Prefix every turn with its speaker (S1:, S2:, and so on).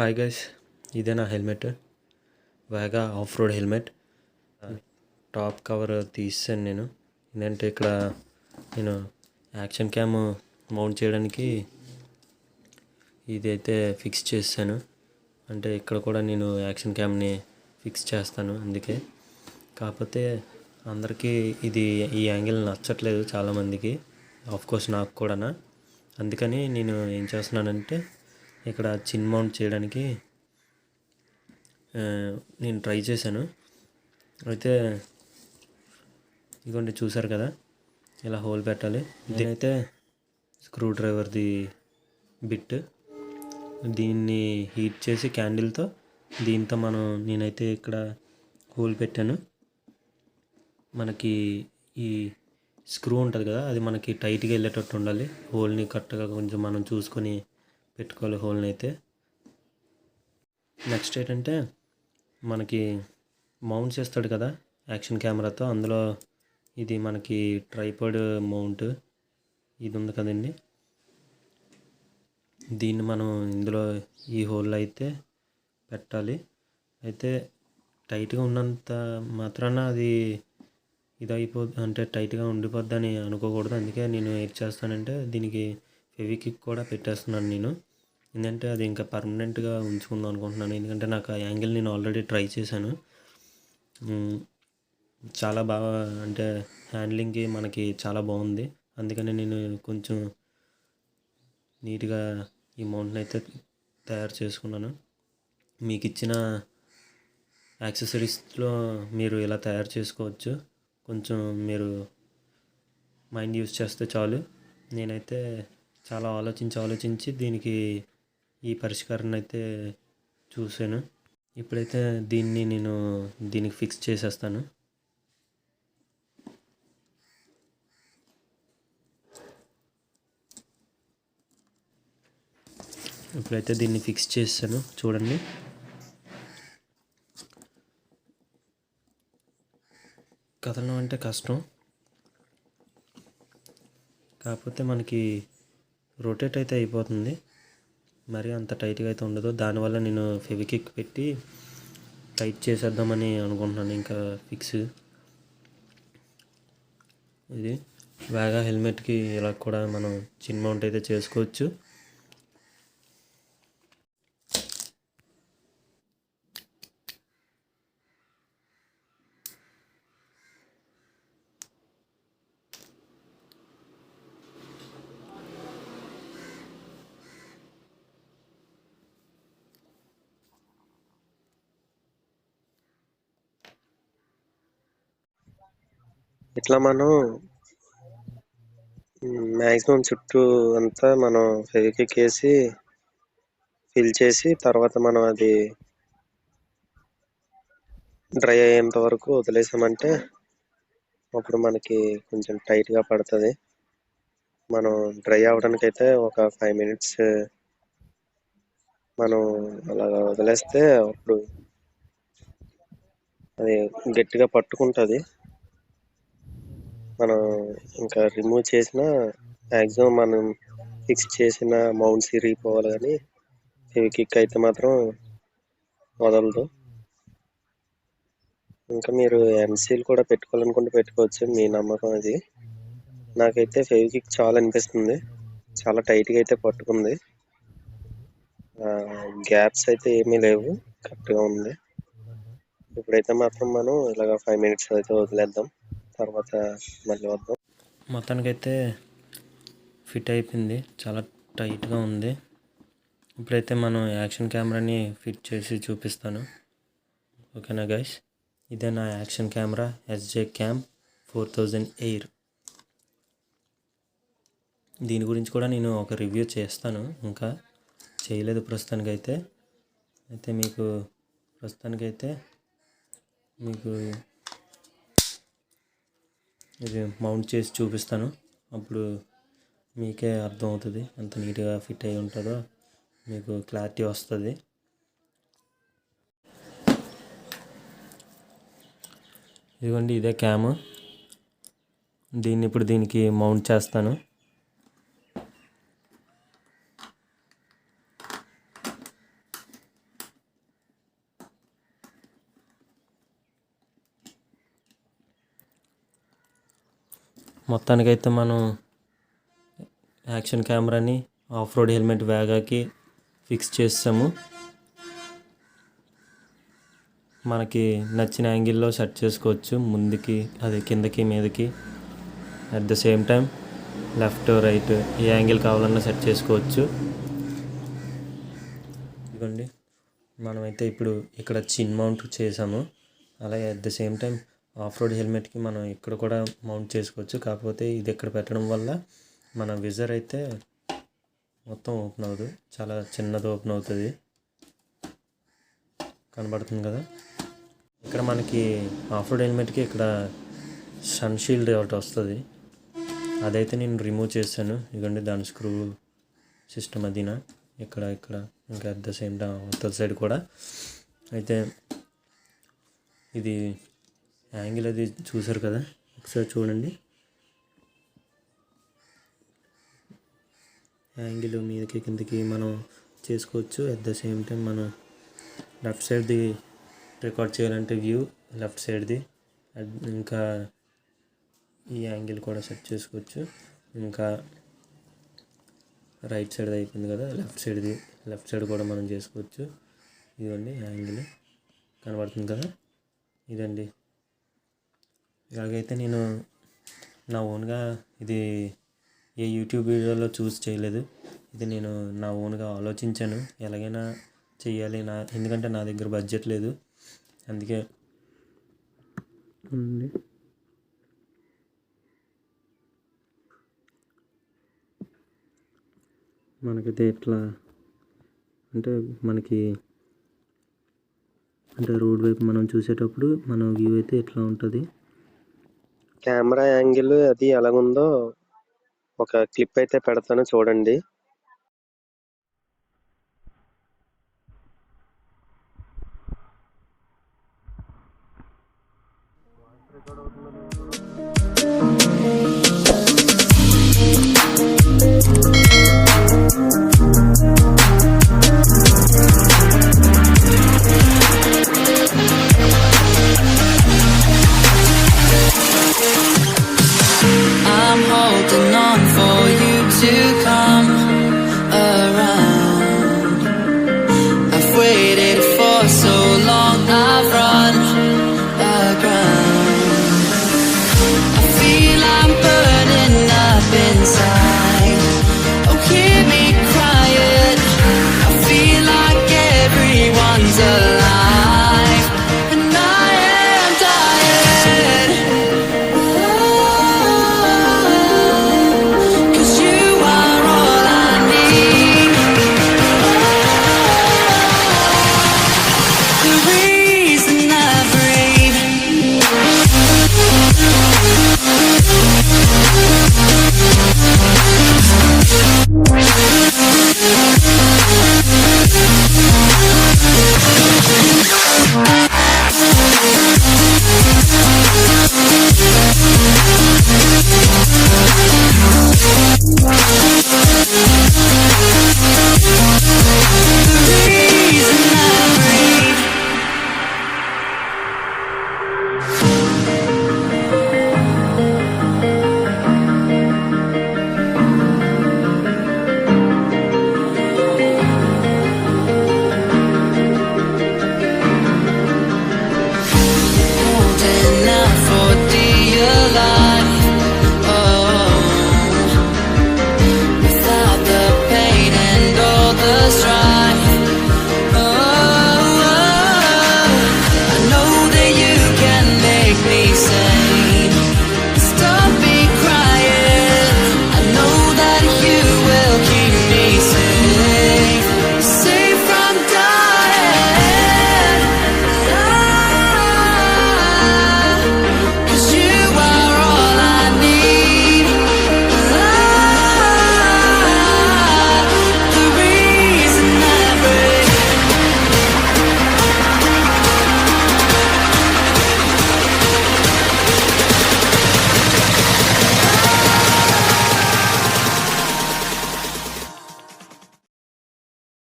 S1: Hi guys, ఇదే నా helmet. Vega of road helmet. Top cover తీసాను నేను. ఏంటంటే ఇక్కడ నేను యాక్షన్ క్యామ్ మౌంట్ చేయడానికి ఇదైతే ఫిక్స్ చేశాను. అంటే ఇక్కడ కూడా నేను యాక్షన్ క్యామ్ని ఫిక్స్ చేస్తాను. అందుకే కాకపోతే అందరికీ ఈ యాంగిల్ నచ్చట్లేదు చాలామందికి, ఆఫ్కోర్స్ నాకు కూడా. అందుకని నేను ఏం చేస్తున్నానంటే ఇక్కడ చిన్ మౌంట్ చేయడానికి నేను ట్రై చేశాను. అయితే ఇదిగోండి, చూసారు కదా, ఇలా హోల్ పెట్టాలి. ఇదైతే స్క్రూ డ్రైవర్ది బిట్. దీన్ని హీట్ చేసి క్యాండిల్తో దీంతో నేనైతే ఇక్కడ హోల్ పెట్టాను. మనకి ఈ స్క్రూ ఉంటుంది కదా, అది మనకి టైట్గా వెళ్ళేటట్టు ఉండాలి. హోల్ని కరెక్ట్గా కొంచెం మనం చూసుకొని పెట్టుకోవాలి హోల్ని అయితే. నెక్స్ట్ ఏంటంటే మనకి మౌంట్ చేస్తాడు కదా యాక్షన్ కెమెరాతో, అందులో ఇది మనకి ట్రైపాడ్ మౌంట్ ఇది ఉంది కదండి. దీన్ని మనం ఇందులో ఈ హోల్లో అయితే పెట్టాలి. అయితే టైట్గా ఉన్నంత మాత్రాన అది అంటే టైట్గా ఉండిపోద్దని అనుకోకూడదు. అందుకే నేను ఏం చేస్తానంటే దీనికి ఫెవిక్విక్ కూడా పెట్టేస్తున్నాను నేను. ఎందుకంటే అది ఇంకా పర్మనెంట్గా ఉంచుకుందాం అనుకుంటున్నాను. ఎందుకంటే నాకు ఆ యాంగిల్ నేను ఆల్రెడీ ట్రై చేశాను. చాలా బాగా, అంటే హ్యాండ్లింగ్కి మనకి చాలా బాగుంది. అందుకని నేను కొంచెం నీట్గా ఈ మౌంట్ని అయితే తయారు చేసుకున్నాను. మీకు ఇచ్చిన యాక్సెసరీస్లో మీరు ఇలా తయారు చేసుకోవచ్చు. కొంచెం మీరు మైండ్ యూస్ చేస్తే చాలు. నేనైతే చాలా ఆలోచించి దీనికి ఈ పరిష్కారాన్ని అయితే చూశాను. ఇప్పుడైతే నేను దీనికి ఫిక్స్ చేసేస్తాను. ఇప్పుడైతే దీన్ని ఫిక్స్ చేశాను, చూడండి. కదలడం అంటే కష్టం, కాకపోతే మనకి రొటేట్ అయితే అయిపోతుంది. మరి అంత టైట్గా అయితే ఉండదు. దానివల్ల నేను ఫెవిక్విక్ పెట్టి టైట్ చేసేద్దామని అనుకుంటున్నాను. ఇంకా ఫిక్స్ ఇది వేగా హెల్మెట్కి ఇలా కూడా మనం చిన్ మౌంట్ అయితే చేసుకోవచ్చు.
S2: ఇట్లా మనం మ్యాక్సిమం చుట్టూ అంతా మనం ఫెవిక్విక్ వేసి ఫిల్ చేసి తర్వాత మనం అది డ్రై అయ్యేంత వరకు వదిలేసామంటే అప్పుడు మనకి కొంచెం టైట్గా పడుతుంది. మనం డ్రై అవ్వడానికి అయితే ఒక 5 minutes మనం అలా వదిలేస్తే అప్పుడు అది గట్టిగా పట్టుకుంటుంది. మనం ఇంకా రిమూవ్ చేసిన మ్యాక్సిమం మనం ఫిక్స్ చేసిన మౌంట్స్ ఇరిగిపోవాలి, కానీ ఫెవిక్విక్ అయితే మాత్రం వదలదు. ఇంకా మీరు ఎన్సీల్ కూడా పెట్టుకోవాలనుకుంటే పెట్టుకోవచ్చు, మీ నమ్మకం అది. నాకైతే ఫెవిక్విక్ చాలా అనిపిస్తుంది, చాలా టైట్గా అయితే పట్టుకుంది. గ్యాప్స్ అయితే ఏమీ లేవు, కరెక్ట్గా ఉంది. ఇప్పుడైతే మాత్రం మనం ఇలాగ 5 minutes అయితే వదిలేద్దాం, తర్వాత మళ్ళీ వద్దాం.
S1: మొత్తానికైతే ఫిట్ అయిపోయింది, చాలా టైట్గా ఉంది. ఇప్పుడైతే మనం యాక్షన్ కెమెరాని ఫిట్ చేసి చూపిస్తాను. ఓకేనా గైస్, ఇదే నా యాక్షన్ కెమెరా Sjcam 4000 ఎయిర్. దీని గురించి కూడా నేను ఒక రివ్యూ చేస్తాను, ఇంకా చేయలేదు ప్రస్తుతానికైతే. మీకు ఇది మౌంట్ చేసి చూపిస్తాను. అప్పుడు మీకే అర్థమవుతుంది ఎంత నీట్గా ఫిట్ అయి ఉంటుందో, మీకు క్లారిటీ వస్తుంది. ఇదిగోండి, ఇదే క్యామ్. ఇప్పుడు దీనికి మౌంట్ చేస్తాను. మొత్తానికైతే మనం యాక్షన్ కెమెరాని ఆఫ్ రోడ్ హెల్మెట్ వేగాకి ఫిక్స్ చేసాము. మనకి నచ్చిన యాంగిల్లో సెట్ చేసుకోవచ్చు, ముందుకి అదే కిందకి మీదకి. At the same time left right ఏ యాంగిల్ కావాలన్నా సెట్ చేసుకోవచ్చు. ఇదిగోండి, మనమైతే ఇప్పుడు ఇక్కడ చిన్ మౌంట్ చేసాము. అలాగే at the same time off road హెల్మెట్కి మనం ఇక్కడ కూడా మౌంట్ చేసుకోవచ్చు. కాకపోతే ఇది ఇక్కడ పెట్టడం వల్ల మన విజర్ అయితే మొత్తం ఓపెన్ అవ్వదు, చాలా చిన్నది ఓపెన్ అవుతుంది. కనబడుతుంది కదా. ఇక్కడ మనకి ఆఫ్ రోడ్ హెల్మెట్కి ఇక్కడ సన్ షీల్డ్ ఒకటి వస్తుంది, అదైతే నేను రిమూవ్ చేశాను. ఇదిగోండి దాని స్క్రూ సిస్టమ్ అదినా ఇక్కడ ఇంకా అట్ ద సేమ్ టైం అవతల సైడ్ కూడా. అయితే ఇది యాంగిల్ అది చూసారు కదా, ఒకసారి చూడండి. యాంగిల్ మీదకి కిందకి మనం చేసుకోవచ్చు. అట్ ద సేమ్ టైం మనం లెఫ్ట్ సైడ్ది రికార్డ్ చేయాలంటే వ్యూ లెఫ్ట్ సైడ్ది, ఇంకా ఈ యాంగిల్ కూడా సెట్ చేసుకోవచ్చు. ఇంకా రైట్ సైడ్ అయిపోయింది కదా, లెఫ్ట్ సైడ్ కూడా మనం చేసుకోవచ్చు. ఇదిగోండి యాంగిల్ కనబడుతుంది కదా, ఇదండి. ఇలాగైతే నేను నా ఓన్గా ఇది ఏ యూట్యూబ్ వీడియోలో చూసి చేయలేదు, ఇది నేను నా ఓన్గా ఆలోచించాను ఎలాగైనా చెయ్యాలి. ఎందుకంటే నా దగ్గర బడ్జెట్ లేదు, అందుకే. మనకైతే ఎట్లా అంటే అంటే రోడ్ వైపు మనం చూసేటప్పుడు మన వ్యూ అయితే ఎట్లా ఉంటుంది.
S2: కెమెరా యాంగిల్ అది ఎలాగుందో ఒక క్లిప్ అయితే పెడతాను, చూడండి.
S3: I'm holding on for you to